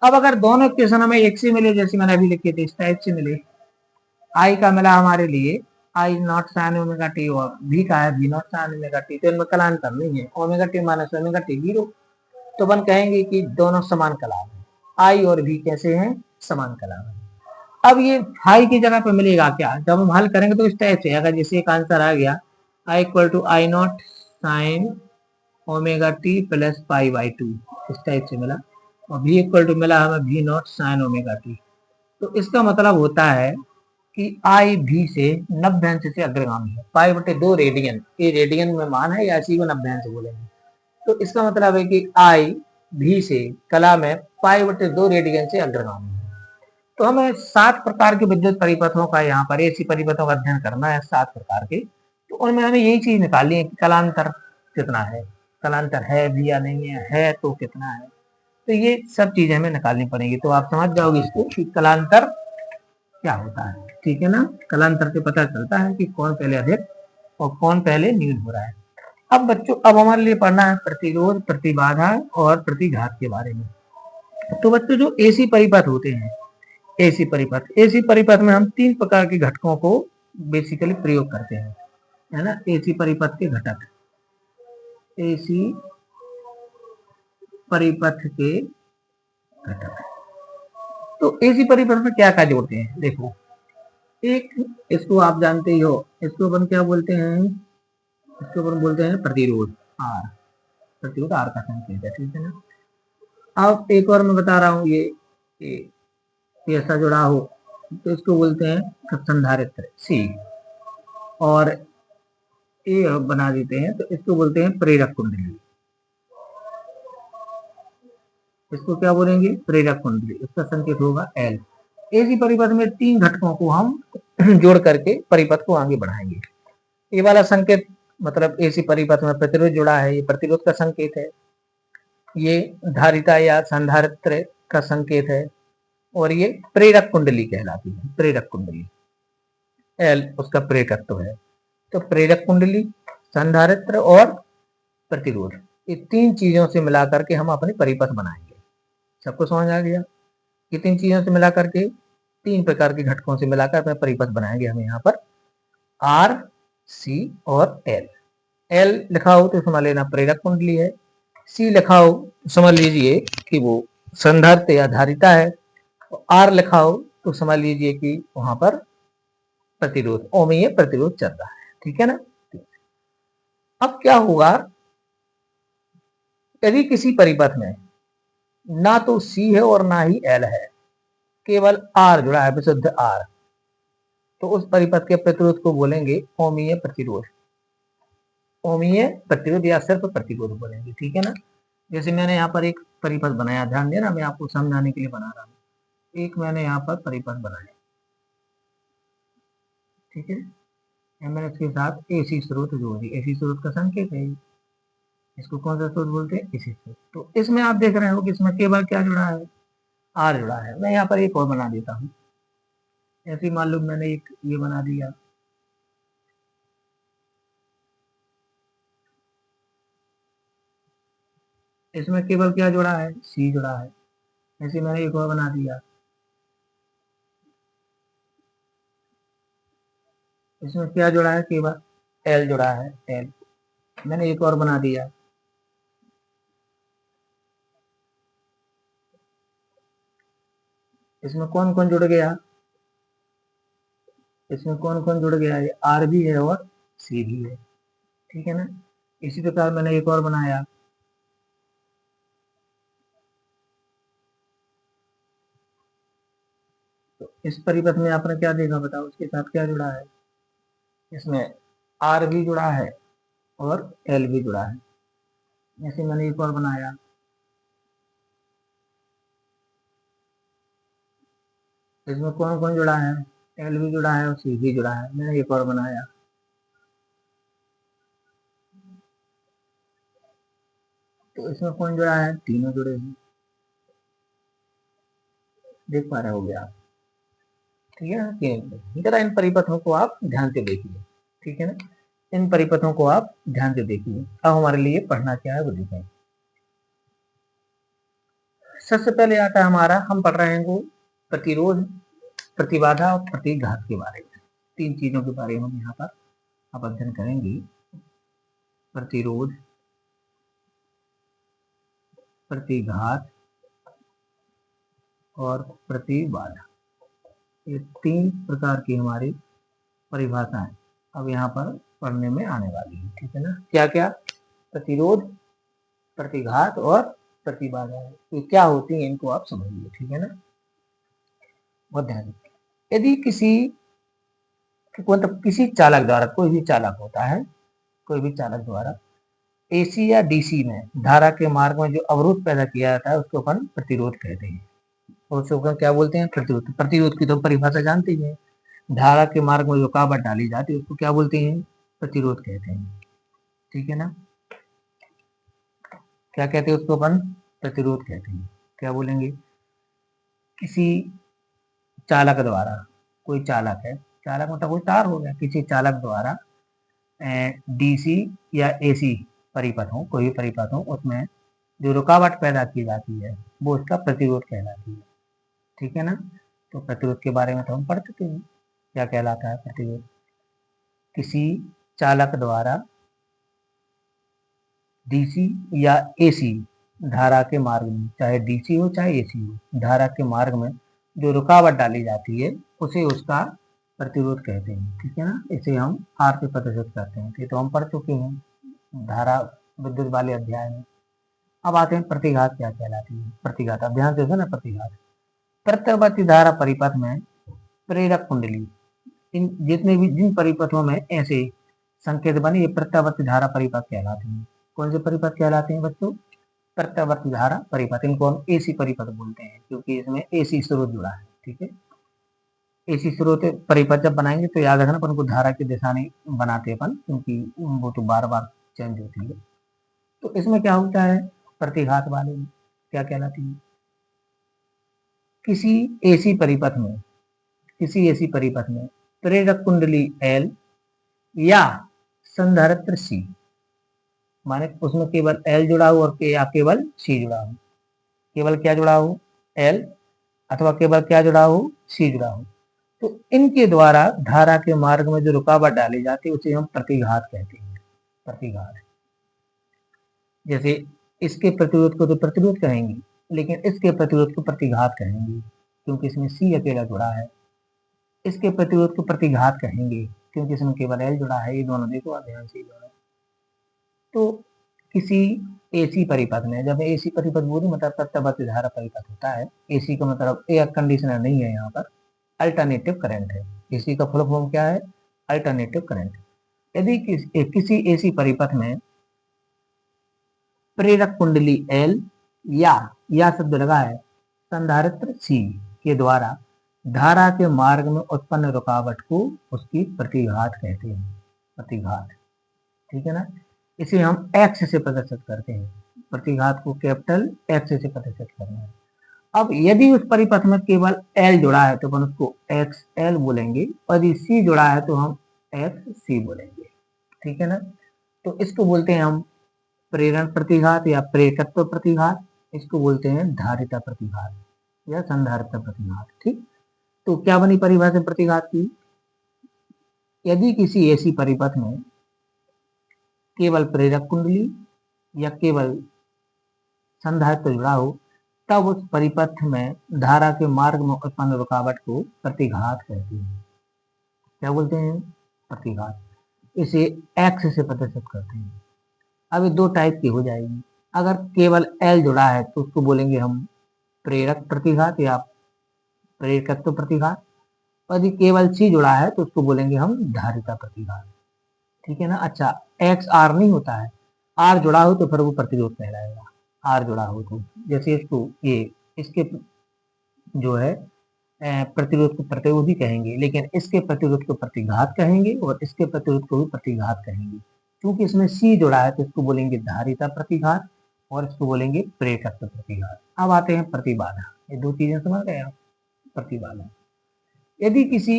अब अगर दोनों इक्वेशन हमें एक से मिले, जैसे मैंने अभी लिखे थे इस टाइप से मिले, आई का मिला हमारे लिए I not sine omega T, और भी का है V not sine omega T, तो इनमें कलांतर नहीं है, omega T minus omega T zero, तो अपन कहेंगे कि दोनों समान कलाम है, आई और भी कैसे हैं, समान कलाम है। अब ये फाई की जगह पे मिलेगा क्या, जब हम हल करेंगे तो इस टाइप से, अगर जैसे एक आंसर आ गया I equal to I not sine omega T plus pi by two, इस टाइप से मिला, और भी इक्वल टू मिला हमें भी नॉट साइन ओमेगा टी, तो इसका मतलब होता है कि आई भी से नब्बे से अग्रगामी है, पाई बटे दो रेडियन, ये रेडियन में मान है या इसी को नब्बे से बोलेंगे, तो इसका मतलब है कि आई भी से कला में पाई बटे दो रेडियन से अग्रगामी है। तो हमें 7 प्रकार के विद्युत परिपथों का, यहाँ पर एसी परिपथों का अध्ययन करना है, 7 प्रकार के, तो उनमें हमें यही चीज निकालनी है कि कलांतर कितना है, कलांतर है भी या नहीं है तो कितना है, तो ये सब चीजें हमें निकालनी पड़ेगी, तो आप समझ जाओगे इसको कि कलांतर क्या होता है, ठीक है ना। कलांतर से पता चलता है कि कौन पहले अधिक और कौन पहले न्यून हो रहा है। अब बच्चों, अब हमारे लिए पढ़ना है प्रतिरोध, प्रतिबाधा और प्रतिघात के बारे में। तो बच्चों जो एसी परिपथ होते हैं, एसी परिपथ में हम 3 प्रकार के घटकों को बेसिकली प्रयोग करते हैं, है ना। एसी परिपथ के घटक, एसी परिपथ के घटक, तो एसी परिपथ में क्या क्या जोड़ते हैं, देखो एक, इसको आप जानते ही हो, इसको अपन क्या बोलते हैं, इसको अपन बोलते हैं प्रतिरोध, आर, प्रतिरोध आर का संकेत है, ठीक है ना। अब एक और मैं बता रहा हूँ, ये ऐसा जुड़ा हो तो इसको बोलते हैं संधारित्र सी, और ये बना देते हैं तो इसको बोलते हैं प्रेरक कुंडली, इसको क्या बोलेंगे, प्रेरक कुंडली, इसका संकेत होगा एल। एसी परिपथ में 3 घटकों को हम जोड़ करके परिपथ को आगे बढ़ाएंगे। ये वाला संकेत मतलब एसी परिपथ में प्रतिरोध जुड़ा है, ये प्रतिरोध का संकेत है, ये धारिता या संधारित्र का संकेत है, और ये प्रेरक कुंडली कहलाती है, प्रेरक कुंडली। एल उसका प्रेरकत्व है। तो प्रेरक कुंडली, संधारित्र और प्रतिरोध, ये 3 चीजों से मिलाकर के हम अपने परिपथ बनाएंगे। सबको समझ आ गया? ये 3 चीजों से मिलाकर के 3 प्रकार के घटकों से मिलाकर अपने परिपथ बनाएंगे हम यहाँ पर, आर, सी और एल। एल लिखा हो तो समझ लेना प्रेरक कुंडली है, सी लिखा हो समझ लीजिए कि वो संधारित्र या धारिता है, आर लिखा हो तो समझ लीजिए कि वहां पर प्रतिरोध, ओमीय प्रतिरोध चल रहा है। ठीक है ना? अब क्या होगा, यदि किसी परिपथ में ना तो सी है और ना ही एल है, केवल आर जुड़ा है, विशुद्ध आर, तो उस परिपथ के प्रतिरोध को बोलेंगे ओमीय प्रतिरोध। ओमीय प्रतिरोध या सिर्फ प्रतिरोध बोलेंगे। ठीक है ना? जैसे मैंने यहाँ पर एक परिपथ बनाया, ध्यान देना, मैं आपको समझाने के लिए बना रहा हूँ। एक मैंने यहाँ पर परिपथ बनाया, ठीक है, मैंने इसके साथ एसी स्रोत जोड़ दी। एसी स्रोत का संकेत है, इसको कौन सा स्रोत बोलते हैं? एसी स्रोत। तो इसमें आप देख रहे हो कि इसमें केवल क्या जुड़ा है? आर जुड़ा है। मैं यहाँ पर एक और बना देता हूँ, ऐसे मान लो मैंने एक ये बना दिया, इसमें केवल क्या जुड़ा है? सी जुड़ा है। ऐसे मैंने एक और बना दिया, इसमें क्या जुड़ा है? केवल एल जुड़ा है, एल। मैंने एक और बना दिया, इसमें कौन कौन जुड़ गया? इसमें कौन कौन जुड़ गया? ये आर भी है और सी भी है। ठीक है ना? इसी प्रकार मैंने एक और बनाया, तो इस परिपथ में आपने क्या देखा बताओ, उसके साथ क्या जुड़ा है? इसमें आर भी जुड़ा है और एल भी जुड़ा है। जैसे मैंने एक और बनाया, इसमें कौन कौन जुड़ा है? एल भी जुड़ा है और सी भी जुड़ा है। मैंने एक और बनाया, तो इसमें कौन जुड़ा है? तीनों जुड़े हैं। देख पा रहे हो गया आप? ठीक है ना? जरा इन परिपथों को आप ध्यान से देखिए। ठीक है ना? इन परिपथों को आप ध्यान से देखिए। अब हमारे लिए पढ़ना क्या है वो देखें। सबसे पहले आता है हमारा, हम पढ़ रहे हैं वो प्रतिरोध, प्रतिबाधा और प्रतिघात के बारे में। 3 चीजों के बारे में हम यहाँ पर आप अध्ययन करेंगे। प्रतिरोध, प्रतिघात और प्रतिबाधा, ये 3 प्रकार की हमारी परिभाषाएं अब यहाँ पर पढ़ने में आने वाली है। ठीक है ना? क्या क्या? प्रतिरोध, प्रतिघात और प्रतिबाधा है, ये क्या होती है इनको आप समझिए। ठीक है ना? बहुत ध्यान दीजिए। यदि किसी, मतलब किसी चालक द्वारा, कोई भी चालक होता है, कोई भी चालक द्वारा एसी या डीसी में धारा के मार्ग में जो अवरोध पैदा किया जाता है उसको अपन प्रतिरोध कहते हैं। और उसको अपन क्या बोलते हैं? प्रतिरोध। प्रतिरोध की तो परिभाषा जानते ही है, धारा के मार्ग में जो रुकावट डाली जाती है उसको क्या बोलते हैं? प्रतिरोध कहते हैं। ठीक है ना? क्या कहते हैं उसको अपन? प्रतिरोध कहते हैं। क्या बोलेंगे? किसी चालक द्वारा, कोई चालक है, चालक मतलब कोई तार हो गया, किसी चालक द्वारा डीसी या एसी परिपथ हो, कोई भी परिपथ हो, उसमें जो रुकावट पैदा की जाती है वो उसका प्रतिरोध कहलाती है। ठीक है ना? तो प्रतिरोध के बारे में तो हम पढ़ चुके हैं, क्या कहलाता है प्रतिरोध। किसी चालक द्वारा डीसी या एसी धारा के मार्ग में, चाहे डीसी हो चाहे एसी हो, धारा के मार्ग में जो रुकावट डाली जाती है उसे उसका प्रतिरोध कहते हैं। ठीक है ना? इसे हम आर से प्रदर्शित करते हैं। ये तो हम पढ़ चुके हैं धारा विद्युत वाले अध्याय में। अब आते हैं प्रतिघात क्या कहलाती है। प्रतिघात, अब ध्यान से ना, प्रतिघात प्रत्यावर्ती धारा परिपथ में प्रेरक कुंडली, इन जितने भी जिन परिपथों में ऐसे संकेत बने ये प्रत्यावर्ती धारा परिपथ कहलाते हैं। कौन से परिपथ कहलाते हैं बच्चों? प्रत्यावर्ती धारा परिपथ। इनको हम एसी परिपथ बोलते हैं क्योंकि इसमें एसी स्रोत जुड़ा है। ठीक है? एसी स्रोत परिपथ जब बनाएंगे तो याद रखना अपन को धारा की दिशा नहीं बनाते अपन, क्योंकि वो तो बार बार चेंज होती है। तो इसमें क्या होता है? प्रतिघात वाले में क्या कहलाती है? किसी एसी परिपथ में, किसी एसी परिपथ में प्रेरक कुंडली L या संधारित्र C, माने उसमें केवल L जुड़ा हो और या केवल C जुड़ा हो, केवल क्या जुड़ा हो, L अथवा केवल क्या जुड़ा हो, C जुड़ा हो, तो इनके द्वारा धारा के मार्ग में जो रुकावट डाली जाती है उसे हम प्रतिघात कहते हैं। प्रतिघात, जैसे इसके प्रतिरोध को तो प्रतिरोध कहेंगे, लेकिन इसके प्रतिरोध को प्रतिघात कहेंगे क्योंकि इसमें C अकेला जुड़ा है। इसके प्रतिरोध को प्रतिघात कहेंगे क्योंकि इसमें केवल L जुड़ा है। ये दोनों देखो ध्यान से दोनों। तो किसी एसी परिपथ में, जब एसी परिपथ बोलूं मतलब प्रत्यावर्ती धारा परिपथ होता है। एसी का मतलब एयर कंडीशनर नहीं है, यहाँ पर अल्टरनेटिव करंट है। एसी का फुल फॉर्म क्या है, अल्टरनेटिव करंट। यदि किसी एसी परिपथ में प्रेरक कुंडली L या शब्द लगा है संधारित्र C के द्वारा धारा के मार्ग में उत्पन्न रुकावट को उसकी प्रतिघात कहते हैं। प्रतिघात, ठीक है ना। इसे हम X से प्रदर्शित करते हैं। प्रतिघात को कैपिटल X से प्रदर्शित करना है। अब यदि उस परिपथ में केवल L जुड़ा है तो अपन उसको XL बोलेंगे, और यदि C जुड़ा है तो हम XC बोलेंगे, ठीक है ना। तो इसको बोलते हैं हम प्रेरण प्रतिघात या प्रेरकत्व प्रतिघात। इसको बोलते हैं धारिता प्रतिघात या संधारिता प्रतिघात, ठीक। तो क्या बनी परिभाषा प्रतिघात की, यदि किसी ऐसी परिपथ में केवल प्रेरक कुंडली या केवल संधारित्र जुड़ा हो तब उस परिपथ में धारा के मार्ग में उत्पन्न रुकावट को प्रतिघात कहते हैं। क्या बोलते हैं, प्रतिघात। इसे X से प्रदर्शित करते हैं। अब ये दो टाइप की हो जाएगी। अगर केवल L जुड़ा है तो उसको बोलेंगे हम प्रेरक प्रतिघात या प्रेरकत्व प्रतिघात, और यदि केवल C जुड़ा है तो उसको बोलेंगे हम धारिता प्रतिघात, ठीक है ना। अच्छा, X R नहीं होता है, R जुड़ा हो तो फिर वो प्रतिरोध कहलाएगा। R जुड़ा हो तो जैसे इसको ये इसके जो है प्रतिरोध को प्रतिरोधी कहेंगे, लेकिन इसके प्रतिरोध को प्रतिघात कहेंगे और इसके प्रतिरोध को भी प्रतिघात कहेंगे। क्योंकि इसमें C जुड़ा है तो इसको बोलेंगे धारिता प्रतिघात और इसको बोलेंगे प्रेरकत्व प्रतिघात। अब आते हैं प्रतिबाधा। ये दो चीजें समझ गए आप। प्रतिबाधा, यदि किसी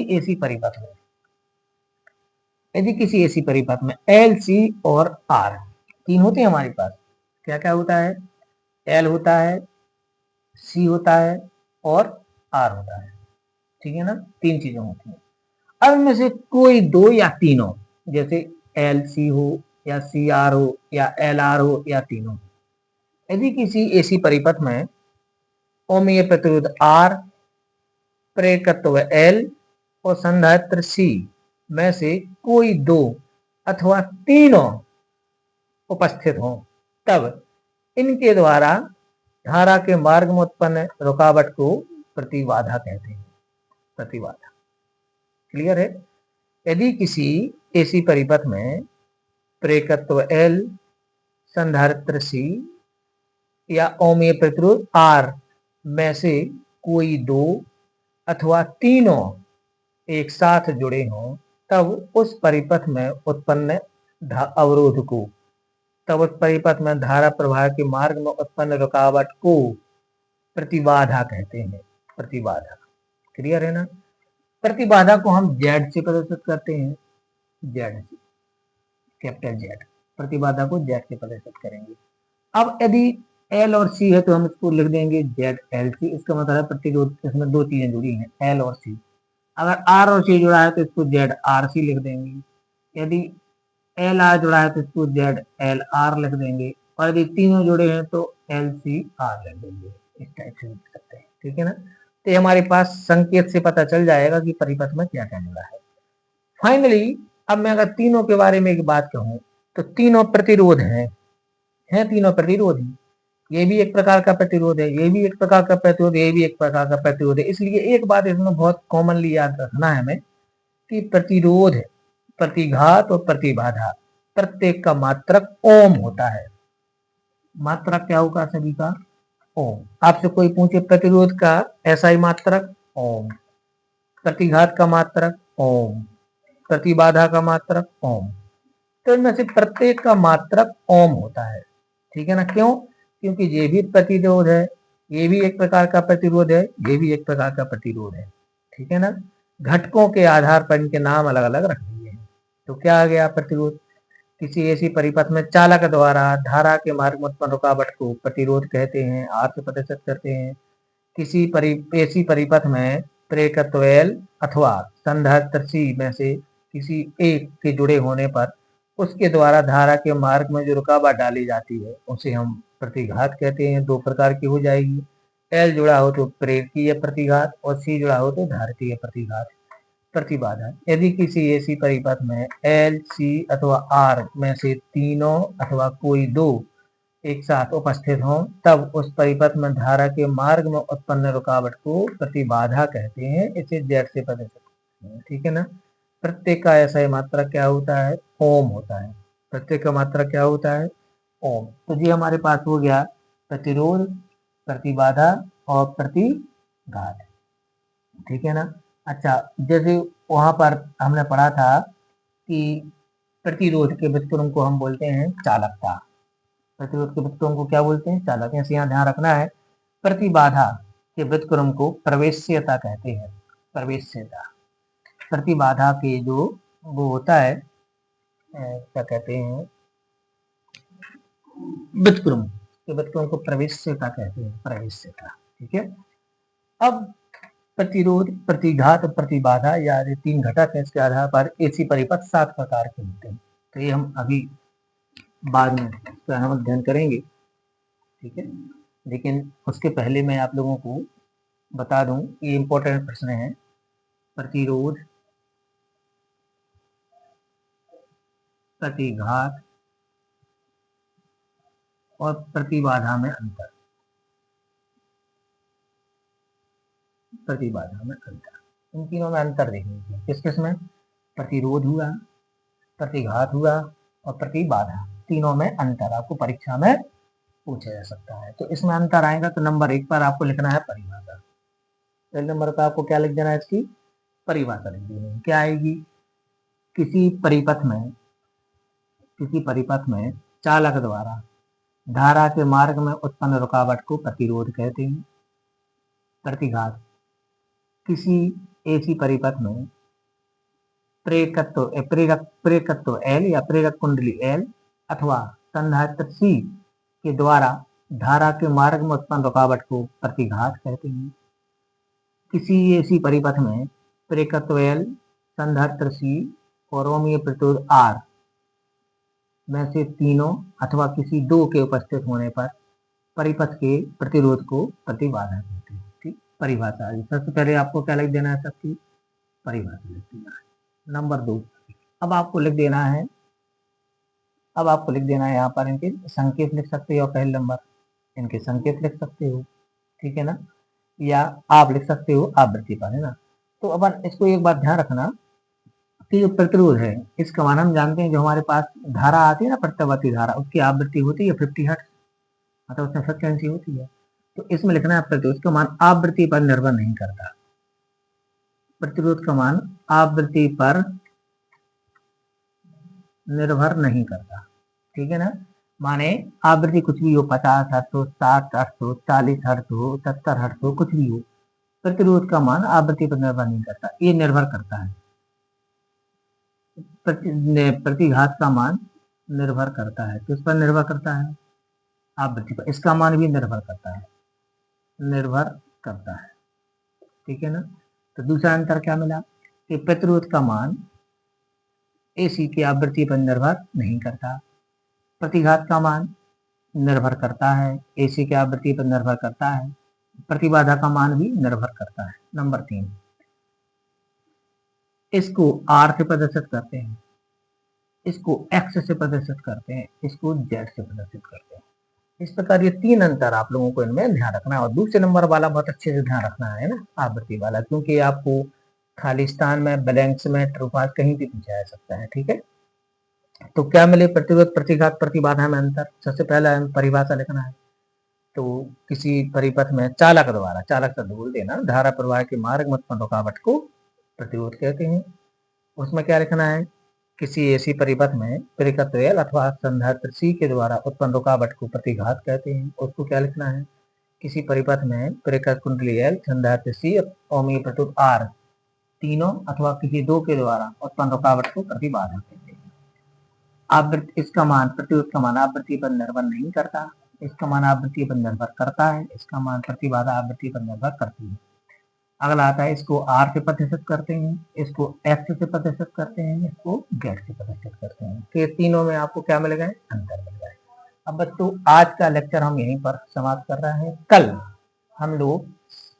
एसी परिपथ में L, C और R तीन होते हैं हमारे पास। क्या क्या होता है, L होता है, C होता है और R होता है, ठीक है ना। तीन चीजें होती हैं। अब इनमें से कोई दो या तीनों, जैसे LC हो या CR हो या LR हो या तीनों, यदि किसी एसी परिपथ में ओमीय प्रतिरोध R, प्रेरकत्व L और संधारित्र C में से कोई दो अथवा तीनों उपस्थित हो तब इनके द्वारा धारा के मार्ग में उत्पन्न रुकावट को प्रतिबाधा कहते हैं। प्रतिबाधा, क्लियर है। यदि किसी एसी परिपथ में प्रेरकत्व L, संधारित्र C या ओमीय प्रतिरोध R में से कोई दो अथवा तीनों एक साथ जुड़े हों तब उस परिपथ में उत्पन्न अवरोध को, तब उस परिपथ में धारा प्रवाह के मार्ग में उत्पन्न रुकावट को प्रतिबाधा कहते हैं। प्रतिबाधा, क्लियर है ना। प्रतिबाधा को हम Z से प्रदर्शित करते हैं, Z से, कैपिटल Z। प्रतिबाधा को Z से प्रदर्शित करेंगे। अब यदि L और C है तो हम इसको लिख देंगे ZLC। इसका मतलब है प्रतिरोध, इसमें दो चीजें जुड़ी हैं, L और C। अगर R और C जुड़ा है तो इसको ZRC लिख देंगे। यदि LR जुड़ा है तो इसको ZLR लिख देंगे, और यदि तीनों जुड़े हैं तो LCR लिख देंगे। इस टाइप से लिख सकते हैं, ठीक है ना। तो हमारे पास संकेत से पता चल जाएगा कि परिपथ में क्या क्या जुड़ा है। फाइनली अब मैं अगर तीनों के बारे में एक बात कहूं तो तीनों प्रतिरोध हैं, तीनों प्रतिरोध ही। ये भी एक प्रकार का प्रतिरोध है, ये भी एक प्रकार का प्रतिरोध है, ये भी एक प्रकार का प्रतिरोध है। इसलिए एक बात इसमें बहुत कॉमनली याद रखना है हमें कि प्रतिरोध, प्रतिघात और प्रतिबाधा प्रत्येक का मात्रक ओम होता है। मात्रक क्या होगा सभी का, ओम। आपसे कोई पूछे प्रतिरोध का SI मात्रक ओम, प्रतिघात का मात्रक ओम, प्रतिबाधा का मात्रक ओम, तो इनमें से प्रत्येक का मात्रक ओम होता है, ठीक है ना। क्यों, क्योंकि ये भी प्रतिरोध है, ये भी एक प्रकार का प्रतिरोध है, ये भी एक प्रकार का प्रतिरोध है, ठीक है ना। घटकों के आधार पर इनके नाम अलग अलग रख दिए हैं। तो क्या आ गया प्रतिरोध? किसी ऐसी परिपथ में चालक द्वारा धारा के मार्ग में उत्पन्न रुकावट को प्रतिरोध कहते हैं, आर से प्रदर्शित करते हैं। किसी ऐसी परिपथ में प्रेरकत्व L अथवा संधारित्र C में से किसी एक के जुड़े होने पर उसके द्वारा धारा के मार्ग में जो रुकावट डाली जाती है उसे हम प्रतिघात कहते हैं। दो प्रकार की हो जाएगी, L जुड़ा हो तो प्रेरकीय प्रतिघात और C जुड़ा हो तो धारितीय प्रतिघात प्रतिबाधा। यदि किसी ऐसी परिपथ में L, C अथवा R में से तीनों अथवा कोई दो एक साथ उपस्थित हों तब उस परिपथ में धारा के मार्ग में उत्पन्न रुकावट को प्रतिबाधा कहते हैं। इसे Z से प्रदर्शित करते हैं, ठीक है ना। प्रत्येक का ऐसा मात्रक क्या होता है? ओम होता है। प्रत्येक का मात्रक क्या होता है? ओम। तो जी हमारे पास हो गया प्रतिरोध, प्रतिबाधा और प्रतिघात, ठीक है ना। अच्छा, जैसे वहां पर हमने पढ़ा था कि प्रतिरोध के व्युत्क्रम को हम बोलते हैं चालकता। प्रतिरोध के व्युत्क्रम को क्या बोलते हैं? चालक। ऐसे यहाँ ध्यान रखना है। प्रतिबाधा के व्युत्क्रम को प्रवेश्यता कहते हैं। प्रवेश्यता। प्रतिबाधा के जो वो होता है क्या कहते हैं, व्युत्क्रम के व्युत्क्रम को प्रवेश्यता कहते हैं। प्रवेश्यता, ठीक है। अब प्रतिरोध, प्रतिघात और प्रतिबाधा या तीन घटक है, इसके आधार पर ऐसी परिपथ 7 प्रकार के होते हैं। तो ये हम अभी बाद में इसका हम अध्ययन करेंगे, ठीक है। लेकिन उसके पहले मैं आप लोगों को बता दूं, ये इंपॉर्टेंट प्रश्न है। प्रतिरोध, प्रतिघात और प्रतिबाधा में अंतर। प्रतिबाधा में अंतर, इन तीनों में अंतर देखेंगे। किस किस में? प्रतिरोध हुआ, प्रतिघात हुआ और प्रतिबाधा, तीनों में अंतर आपको परीक्षा में पूछा जा सकता है। तो इसमें अंतर आएगा तो नंबर 1 पर आपको लिखना है परिभाषा। पहले नंबर पर आपको क्या लिख देना है? इसकी परिभाषा लिख देनी है। क्या आएगी? किसी परिपथ में चालक द्वारा धारा के मार्ग में उत्पन्न रुकावट को प्रतिरोध कहते हैं। प्रतिघात, किसी ऐसी परिपथ में प्रेरकत्व L या प्रेरक कुंडली L अथवा संधारित्र C के द्वारा धारा के मार्ग में उत्पन्न रुकावट को प्रतिघात कहते हैं। किसी ऐसी परिपथ में प्रेरकत्व L, संधारित्र C और रोमीय प्रतिरोध R में से तीनों अथवा किसी दो के उपस्थित होने पर परिपथ के प्रतिरोध को प्रतिबाधा कहते हैं। ठीक, परिभाषा। सबसे पहले आपको क्या लिख देना है? सबकी परिभाषा लिख देना है। नंबर 2, अब आपको लिख देना है यहाँ पर इनके संकेत लिख सकते हो। पहले नंबर इनके संकेत लिख सकते हो, ठीक है ना, या आप लिख सकते हो आवृत्ति पर, है ना। तो अपन इसको एक बात ध्यान रखना कि जो प्रतिरोध है इसका मान हम जानते हैं, जो हमारे पास धारा आती है ना, प्रत्यावर्ती धारा, उसकी आवृत्ति होती है 50 हर्ट्ज, मतलब उसमें फ्रिक्वेंसी होती है। तो इसमें लिखना है प्रतिरोध का मान आवृत्ति पर निर्भर नहीं करता। प्रतिरोध का मान आवृत्ति पर निर्भर नहीं करता, ठीक है ना। माने आवृत्ति कुछ भी हो, 50 हर्ट्ज हो, 60 हर्ट्ज हो, 40 हर्ट्ज हो, 70 हर्ट्ज हो, कुछ भी हो, प्रतिरोध का मान आवृत्ति पर निर्भर नहीं करता। ये निर्भर करता है प्रतिघात का मान निर्भर करता है। किस पर निर्भर करता है? आवृत्ति पर। इसका मान भी निर्भर करता है, ठीक है ना। तो दूसरा अंतर क्या मिला कि प्रतिरोध का मान AC की आवृत्ति पर निर्भर नहीं करता, प्रतिघात का मान निर्भर करता है, AC की आवृत्ति पर निर्भर करता है, प्रतिबाधा का मान भी निर्भर करता है। नंबर 3, इसको R से प्रदर्शित करते हैं, इसको X से प्रदर्शित करते हैं, इसको Z से प्रदर्शित करते हैं। इस प्रकार ये 3 अंतर आप लोगों को इनमें ध्यान रखना है। और दूसरे नंबर वाला बहुत अच्छे से ध्यान रखना है ना, आवृत्ति वाला, क्योंकि आपको खालिस्तान में, ब्लैंक्स में, ट्रू पास कहीं भी पूछा जा सकता है, ठीक है। तो क्या मिले? प्रतिरोध, प्रतिघात, प्रतिबाधा में अंतर। सबसे पहला परिभाषा लिखना है। तो किसी परिपथ में चालक द्वारा, चालक शब्द बोल देना, धारा प्रवाह के मार्ग में उत्पन्न रुकावट को प्रतिरोध कहते हैं। उसमें क्या लिखना है? किसी ऐसी परिपथ में प्रेरकत्व L अथवा संधारित्र C के द्वारा उत्पन्न रुकावट को प्रतिघात कहते हैं। उसको क्या लिखना है? किसी परिपथ में प्रेरक कुंडली L, संधारित्र C और ओमीय प्रतिरोध R तीनों अथवा किसी दो के द्वारा उत्पन्न रुकावट को प्रतिबाधा कहते हैं। आवृत्ति इसका मान प्रतिरोध का मान आवृत्ति पर निर्भर नहीं करता, इसका मान आवृत्ति पर निर्भर करता है, इसका मान प्रतिबाधा आवृत्ति पर निर्भर करती है। अगला आता है इसको R से प्रतिशत करते हैं, इसको X से प्रतिशत करते हैं, इसको Z से प्रतिशत करते हैं। तो ये तीनों में आपको क्या मिल गए? अंतर मिल गए। अब बच्चों आज का लेक्चर हम यहीं पर समाप्त कर रहे हैं। कल हम लोग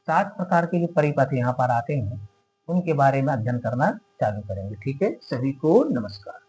7 प्रकार के जो परिपथ यहाँ पर आते हैं उनके बारे में अध्ययन करना चालू करेंगे। ठीक है, सभी को नमस्कार।